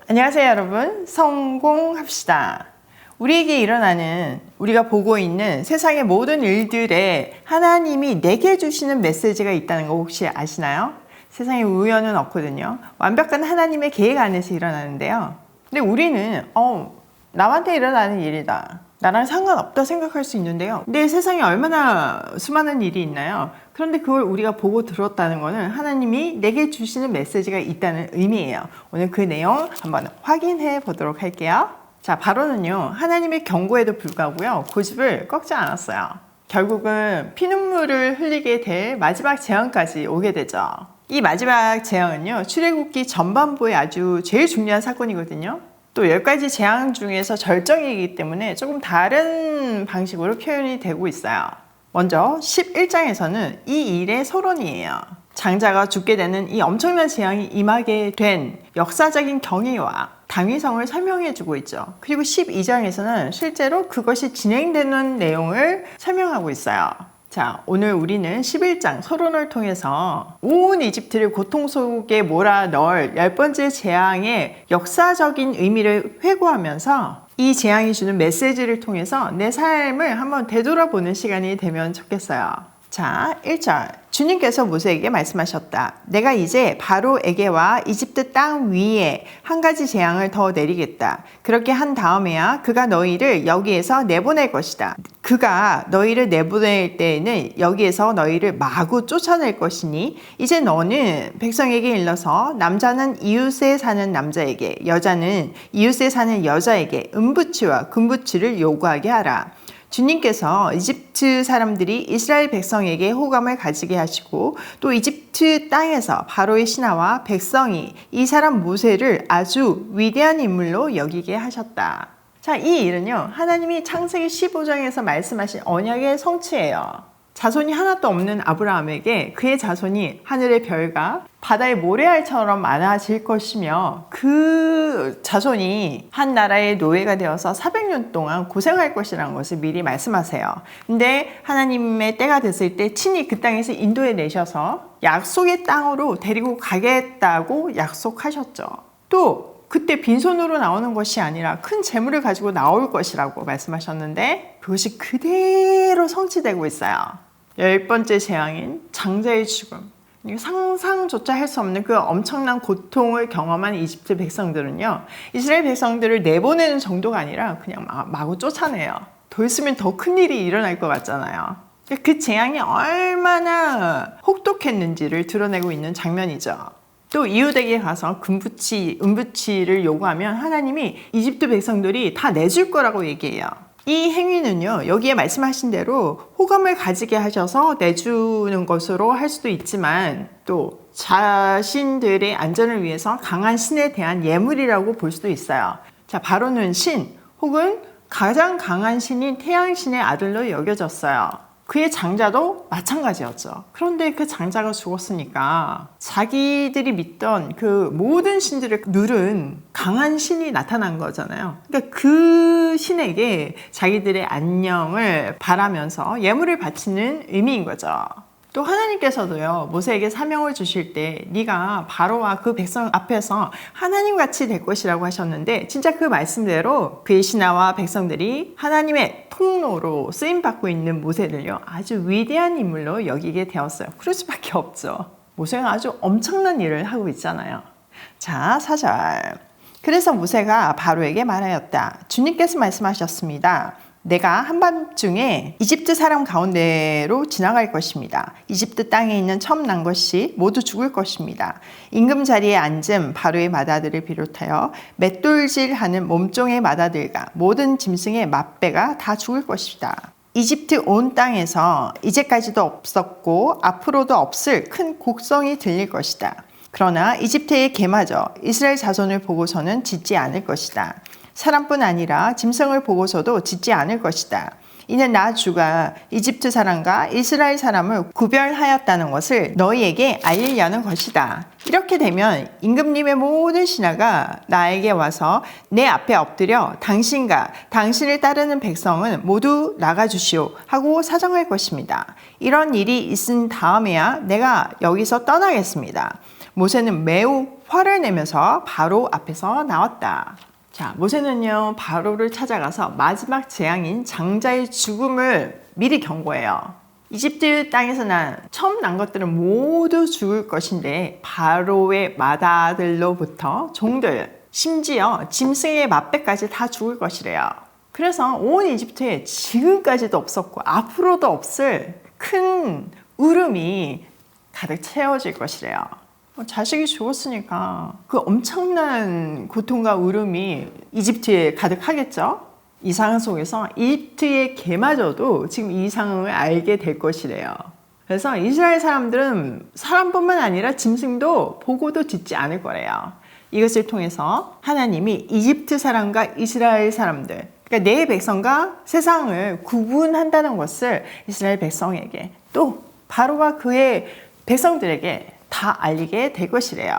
안녕하세요 여러분, 성공합시다. 우리에게 일어나는, 우리가 보고 있는 세상의 모든 일들에 하나님이 내게 주시는 메시지가 있다는 거 혹시 아시나요? 세상에 우연은 없거든요. 완벽한 하나님의 계획 안에서 일어나는데요. 근데 우리는 남한테 일어나는 일이다, 나랑 상관없다 생각할 수 있는데요. 근데 세상에 얼마나 수많은 일이 있나요? 그런데 그걸 우리가 보고 들었다는 것은 하나님이 내게 주시는 메시지가 있다는 의미예요. 오늘 그 내용 한번 확인해 보도록 할게요. 자, 바로는요, 하나님의 경고에도 불구하고요, 고집을 꺾지 않았어요. 결국은 피눈물을 흘리게 될 마지막 재앙까지 오게 되죠. 이 마지막 재앙은요, 출애굽기 전반부의 아주 제일 중요한 사건이거든요. 또 10가지 재앙 중에서 절정이기 때문에 조금 다른 방식으로 표현이 되고 있어요. 먼저 11장에서는 이 일의 서론이에요. 장자가 죽게 되는 이 엄청난 재앙이 임하게 된 역사적인 경위와 당위성을 설명해 주고 있죠. 그리고 12장에서는 실제로 그것이 진행되는 내용을 설명하고 있어요. 자, 오늘 우리는 11장 서론을 통해서 온 이집트를 고통 속에 몰아넣을 10번째 재앙의 역사적인 의미를 회고하면서 이 재앙이 주는 메시지를 통해서 내 삶을 한번 되돌아보는 시간이 되면 좋겠어요. 자, 1절. 주님께서 모세에게 말씀하셨다. 내가 이제 바로에게와 이집트 땅 위에 한 가지 재앙을 더 내리겠다. 그렇게 한 다음에야 그가 너희를 여기에서 내보낼 것이다. 그가 너희를 내보낼 때에는 여기에서 너희를 마구 쫓아낼 것이니 이제 너는 백성에게 일러서 남자는 이웃에 사는 남자에게, 여자는 이웃에 사는 여자에게 은부치와 금부치를 요구하게 하라. 주님께서 이집트 사람들이 이스라엘 백성에게 호감을 가지게 하시고 또 이집트 땅에서 바로의 신하와 백성이 이 사람 모세를 아주 위대한 인물로 여기게 하셨다. 자, 이 일은요, 하나님이 창세기 15장에서 말씀하신 언약의 성취예요. 자손이 하나도 없는 아브라함에게 그의 자손이 하늘의 별과 바다의 모래알처럼 많아질 것이며 그 자손이 한 나라의 노예가 되어서 400년 동안 고생할 것이라는 것을 미리 말씀하세요. 근데 하나님의 때가 됐을 때 친히 그 땅에서 인도해 내셔서 약속의 땅으로 데리고 가겠다고 약속하셨죠. 또 그때 빈손으로 나오는 것이 아니라 큰 재물을 가지고 나올 것이라고 말씀하셨는데 그것이 그대로 성취되고 있어요. 10번째 재앙인 장자의 죽음. 상상조차 할 수 없는 그 엄청난 고통을 경험한 이집트 백성들은요, 이스라엘 백성들을 내보내는 정도가 아니라 그냥 마구 쫓아내요. 더 있으면 더 큰일이 일어날 것 같잖아요. 그 재앙이 얼마나 혹독했는지를 드러내고 있는 장면이죠. 또 이웃에게 가서 금부치, 은부치를 요구하면 하나님이 이집트 백성들이 다 내줄 거라고 얘기해요. 이 행위는요, 여기에 말씀하신 대로 호감을 가지게 하셔서 내주는 것으로 할 수도 있지만 또 자신들의 안전을 위해서 강한 신에 대한 예물이라고 볼 수도 있어요. 자, 바로는 신 혹은 가장 강한 신인 태양신의 아들로 여겨졌어요. 그의 장자도 마찬가지였죠. 그런데 그 장자가 죽었으니까 자기들이 믿던 그 모든 신들을 누른 강한 신이 나타난 거잖아요. 그러니까 그 신에게 자기들의 안녕을 바라면서 예물을 바치는 의미인 거죠. 또 하나님께서도요, 모세에게 사명을 주실 때 네가 바로와 그 백성 앞에서 하나님같이 될 것이라고 하셨는데 진짜 그 말씀대로 그의 신하와 백성들이 하나님의 통로로 쓰임받고 있는 모세를요, 아주 위대한 인물로 여기게 되었어요. 그럴 수밖에 없죠. 모세가 아주 엄청난 일을 하고 있잖아요. 자, 4절. 그래서 모세가 바로에게 말하였다. 주님께서 말씀하셨습니다. 내가 한밤중에 이집트 사람 가운데로 지나갈 것입니다. 이집트 땅에 있는 처음 난 것이 모두 죽을 것입니다. 임금 자리에 앉은 바로의 마다들을 비롯하여 맷돌질하는 몸종의 마다들과 모든 짐승의 맏배가 다 죽을 것이다. 이집트 온 땅에서 이제까지도 없었고 앞으로도 없을 큰 곡성이 들릴 것이다. 그러나 이집트의 개마저 이스라엘 자손을 보고서는 짖지 않을 것이다. 사람뿐 아니라 짐승을 보고서도 짖지 않을 것이다. 이는 나 주가 이집트 사람과 이스라엘 사람을 구별하였다는 것을 너희에게 알리려는 것이다. 이렇게 되면 임금님의 모든 신하가 나에게 와서 내 앞에 엎드려 당신과 당신을 따르는 백성은 모두 나가주시오 하고 사정할 것입니다. 이런 일이 있은 다음에야 내가 여기서 떠나겠습니다. 모세는 매우 화를 내면서 바로 앞에서 나왔다. 자, 모세는요, 바로를 찾아가서 마지막 재앙인 장자의 죽음을 미리 경고해요. 이집트 땅에서 처음 난 것들은 모두 죽을 것인데 바로의 맏아들로부터 종들, 심지어 짐승의 맏배까지 다 죽을 것이래요. 그래서 온 이집트에 지금까지도 없었고 앞으로도 없을 큰 울음이 가득 채워질 것이래요. 자식이 죽었으니까 그 엄청난 고통과 울음이 이집트에 가득하겠죠? 이 상황 속에서 이집트의 개마저도 지금 이 상황을 알게 될 것이래요. 그래서 이스라엘 사람들은 사람뿐만 아니라 짐승도 보고도 듣지 않을 거래요. 이것을 통해서 하나님이 이집트 사람과 이스라엘 사람들, 그러니까 내 백성과 세상을 구분한다는 것을 이스라엘 백성에게 또 바로와 그의 백성들에게 다 알리게 될 것이래요.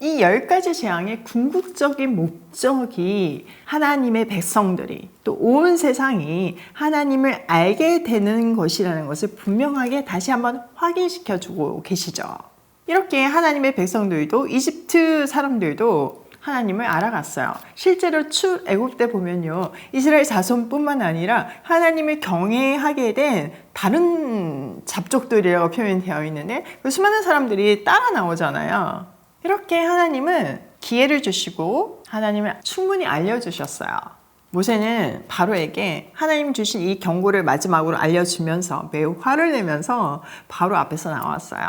이 10가지 재앙의 궁극적인 목적이 하나님의 백성들이 또 온 세상이 하나님을 알게 되는 것이라는 것을 분명하게 다시 한번 확인시켜 주고 계시죠. 이렇게 하나님의 백성들도 이집트 사람들도 하나님을 알아갔어요. 실제로 출애굽때 보면요, 이스라엘 자손뿐만 아니라 하나님을 경외하게 된 다른 잡족들이라고 표현되어 있는데 그 수많은 사람들이 따라 나오잖아요. 이렇게 하나님은 기회를 주시고 하나님을 충분히 알려주셨어요. 모세는 바로에게 하나님 주신 이 경고를 마지막으로 알려주면서 매우 화를 내면서 바로 앞에서 나왔어요.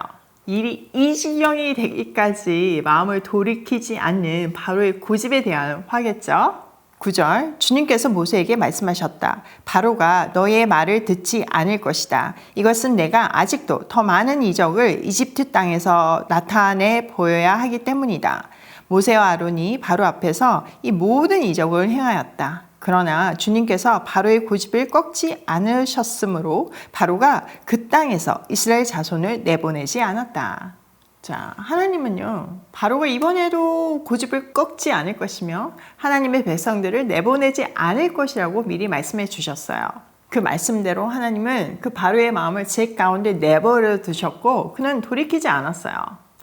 일이 이 지경이 되기까지 마음을 돌이키지 않는 바로의 고집에 대한 화겠죠. 9절, 주님께서 모세에게 말씀하셨다. 바로가 너의 말을 듣지 않을 것이다. 이것은 내가 아직도 더 많은 이적을 이집트 땅에서 나타내 보여야 하기 때문이다. 모세와 아론이 바로 앞에서 이 모든 이적을 행하였다. 그러나 주님께서 바로의 고집을 꺾지 않으셨으므로 바로가 그 땅에서 이스라엘 자손을 내보내지 않았다. 자, 하나님은요, 바로가 이번에도 고집을 꺾지 않을 것이며 하나님의 백성들을 내보내지 않을 것이라고 미리 말씀해 주셨어요. 그 말씀대로 하나님은 그 바로의 마음을 제 가운데 내버려 두셨고 그는 돌이키지 않았어요.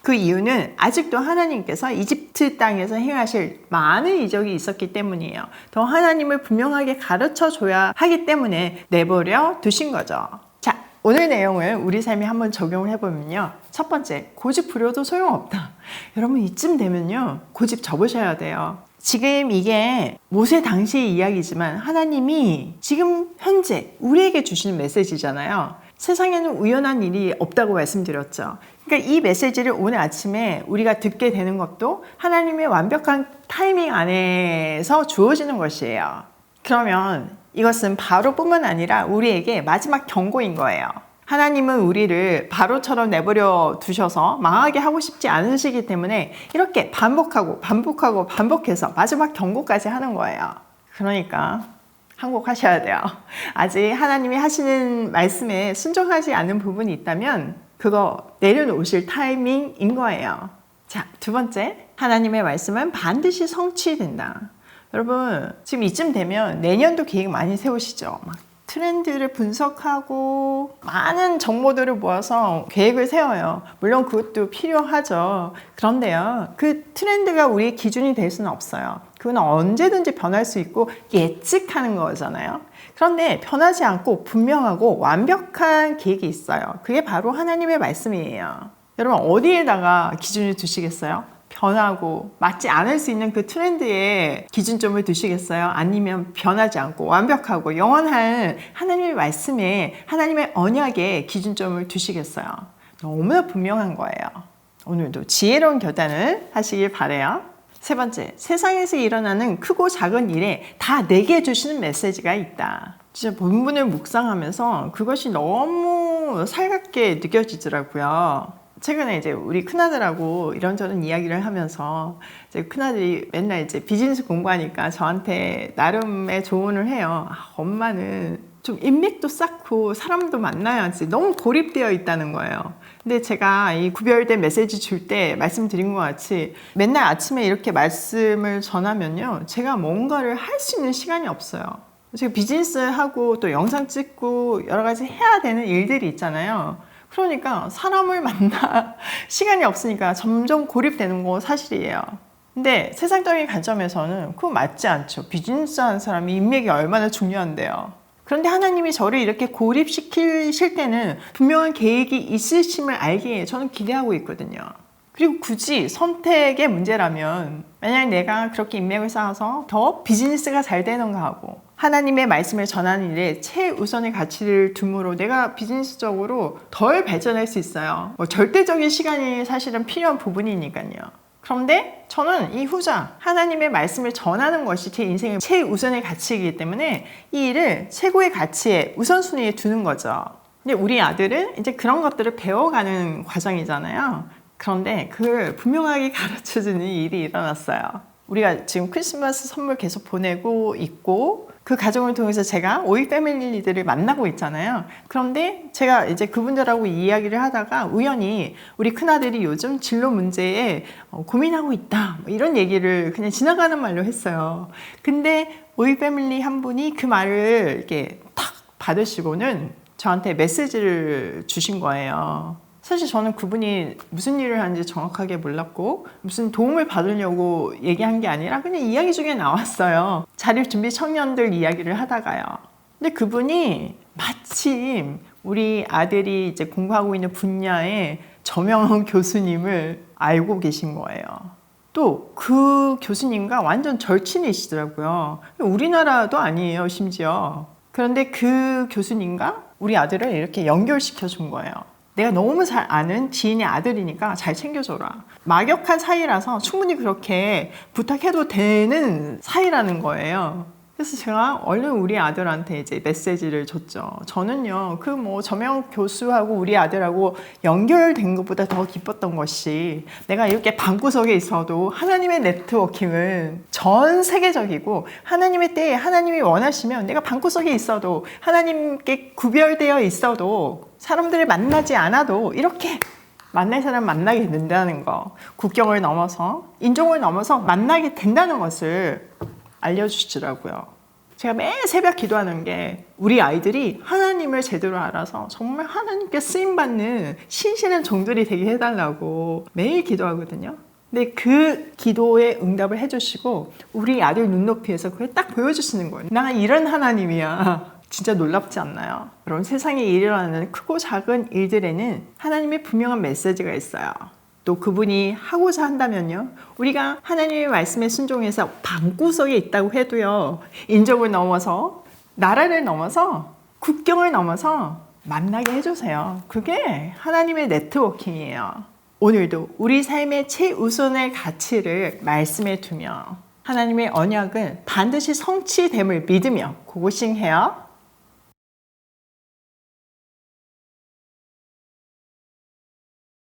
그 이유는 아직도 하나님께서 이집트 땅에서 행하실 많은 이적이 있었기 때문이에요. 더 하나님을 분명하게 가르쳐 줘야 하기 때문에 내버려 두신 거죠. 자, 오늘 내용을 우리 삶에 한번 적용을 해보면요. 첫 번째, 고집 부려도 소용없다. 여러분 이쯤 되면요, 고집 접으셔야 돼요. 지금 이게 모세 당시의 이야기지만 하나님이 지금 현재 우리에게 주시는 메시지잖아요. 세상에는 우연한 일이 없다고 말씀드렸죠. 그러니까 이 메시지를 오늘 아침에 우리가 듣게 되는 것도 하나님의 완벽한 타이밍 안에서 주어지는 것이에요. 그러면 이것은 바로뿐만 아니라 우리에게 마지막 경고인 거예요. 하나님은 우리를 바로처럼 내버려 두셔서 망하게 하고 싶지 않으시기 때문에 이렇게 반복해서 마지막 경고까지 하는 거예요. 그러니까 항복하셔야 돼요. 아직 하나님이 하시는 말씀에 순종하지 않는 부분이 있다면 그거 내려놓으실 타이밍인 거예요. 자, 두 번째, 하나님의 말씀은 반드시 성취된다. 여러분 지금 이쯤 되면 내년도 계획 많이 세우시죠? 막 트렌드를 분석하고 많은 정보들을 모아서 계획을 세워요. 물론 그것도 필요하죠. 그런데요, 그 트렌드가 우리의 기준이 될 수는 없어요. 그건 언제든지 변할 수 있고 예측하는 거잖아요. 그런데 변하지 않고 분명하고 완벽한 계획이 있어요. 그게 바로 하나님의 말씀이에요. 여러분 어디에다가 기준을 두시겠어요? 변하고 맞지 않을 수 있는 그 트렌드에 기준점을 두시겠어요? 아니면 변하지 않고 완벽하고 영원한 하나님의 말씀에, 하나님의 언약에 기준점을 두시겠어요? 너무나 분명한 거예요. 오늘도 지혜로운 결단을 하시길 바라요. 세 번째, 세상에서 일어나는 크고 작은 일에 다 내게 주시는 메시지가 있다. 진짜 본문을 묵상하면서 그것이 너무 살갑게 느껴지더라고요. 최근에 이제 우리 큰아들하고 이런저런 이야기를 하면서 이제 큰아들이 맨날 이제 비즈니스 공부하니까 저한테 나름의 조언을 해요. 엄마는 좀 인맥도 쌓고 사람도 만나야지 너무 고립되어 있다는 거예요. 근데 제가 이 구별된 메시지 줄 때 말씀드린 것 같이 맨날 아침에 이렇게 말씀을 전하면요, 제가 뭔가를 할 수 있는 시간이 없어요. 제가 비즈니스 하고 또 영상 찍고 여러 가지 해야 되는 일들이 있잖아요. 그러니까 사람을 만나 시간이 없으니까 점점 고립되는 거 사실이에요. 근데 세상적인 관점에서는 그거 맞지 않죠. 비즈니스 하는 사람이 인맥이 얼마나 중요한데요. 그런데 하나님이 저를 이렇게 고립시키실 때는 분명한 계획이 있으심을 알기에 저는 기대하고 있거든요. 그리고 굳이 선택의 문제라면 만약 내가 그렇게 인맥을 쌓아서 더 비즈니스가 잘 되는가 하고 하나님의 말씀을 전하는 일에 최우선의 가치를 둠으로 내가 비즈니스적으로 덜 발전할 수 있어요. 절대적인 시간이 사실은 필요한 부분이니까요. 그런데 저는 이 후자, 하나님의 말씀을 전하는 것이 제 인생의 최우선의 가치이기 때문에 이 일을 최고의 가치에 우선순위에 두는 거죠. 근데 우리 아들은 이제 그런 것들을 배워가는 과정이잖아요. 그런데 그걸 분명하게 가르쳐주는 일이 일어났어요. 우리가 지금 크리스마스 선물 계속 보내고 있고 그 과정을 통해서 제가 오이 패밀리들을 만나고 있잖아요. 그런데 제가 이제 그분들하고 이야기를 하다가 우연히 우리 큰아들이 요즘 진로 문제에 고민하고 있다 이런 얘기를 그냥 지나가는 말로 했어요. 근데 오이 패밀리 한 분이 그 말을 이렇게 탁 받으시고는 저한테 메시지를 주신 거예요. 사실 저는 그분이 무슨 일을 하는지 정확하게 몰랐고 무슨 도움을 받으려고 얘기한 게 아니라 그냥 이야기 중에 나왔어요. 자립준비 청년들 이야기를 하다가요. 근데 그분이 마침 우리 아들이 이제 공부하고 있는 분야의 저명한 교수님을 알고 계신 거예요. 또 그 교수님과 완전 절친이시더라고요. 우리나라도 아니에요, 심지어. 그런데 그 교수님과 우리 아들을 이렇게 연결시켜 준 거예요. 내가 너무 잘 아는 지인의 아들이니까 잘 챙겨줘라. 막역한 사이라서 충분히 그렇게 부탁해도 되는 사이라는 거예요. 그래서 제가 얼른 우리 아들한테 이제 메시지를 줬죠. 저는요, 그 뭐 저명 교수하고 우리 아들하고 연결된 것보다 더 기뻤던 것이 내가 이렇게 방구석에 있어도 하나님의 네트워킹은 전 세계적이고 하나님의 때에 하나님이 원하시면 내가 방구석에 있어도 하나님께 구별되어 있어도 사람들을 만나지 않아도 이렇게 만날 사람 만나게 된다는 거, 국경을 넘어서 인종을 넘어서 만나게 된다는 것을 알려주시더라고요. 제가 매일 새벽 기도하는 게 우리 아이들이 하나님을 제대로 알아서 정말 하나님께 쓰임받는 신실한 종들이 되게 해달라고 매일 기도하거든요. 근데 그 기도에 응답을 해주시고 우리 아들 눈높이에서 그걸 딱 보여주시는 거예요. 나 이런 하나님이야. 진짜 놀랍지 않나요? 여러분, 세상에 일어나는 크고 작은 일들에는 하나님의 분명한 메시지가 있어요. 또 그분이 하고자 한다면요, 우리가 하나님의 말씀에 순종해서 방구석에 있다고 해도요, 인종을 넘어서 나라를 넘어서 국경을 넘어서 만나게 해주세요. 그게 하나님의 네트워킹이에요. 오늘도 우리 삶의 최우선의 가치를 말씀에 두며 하나님의 언약은 반드시 성취됨을 믿으며 고고싱해요.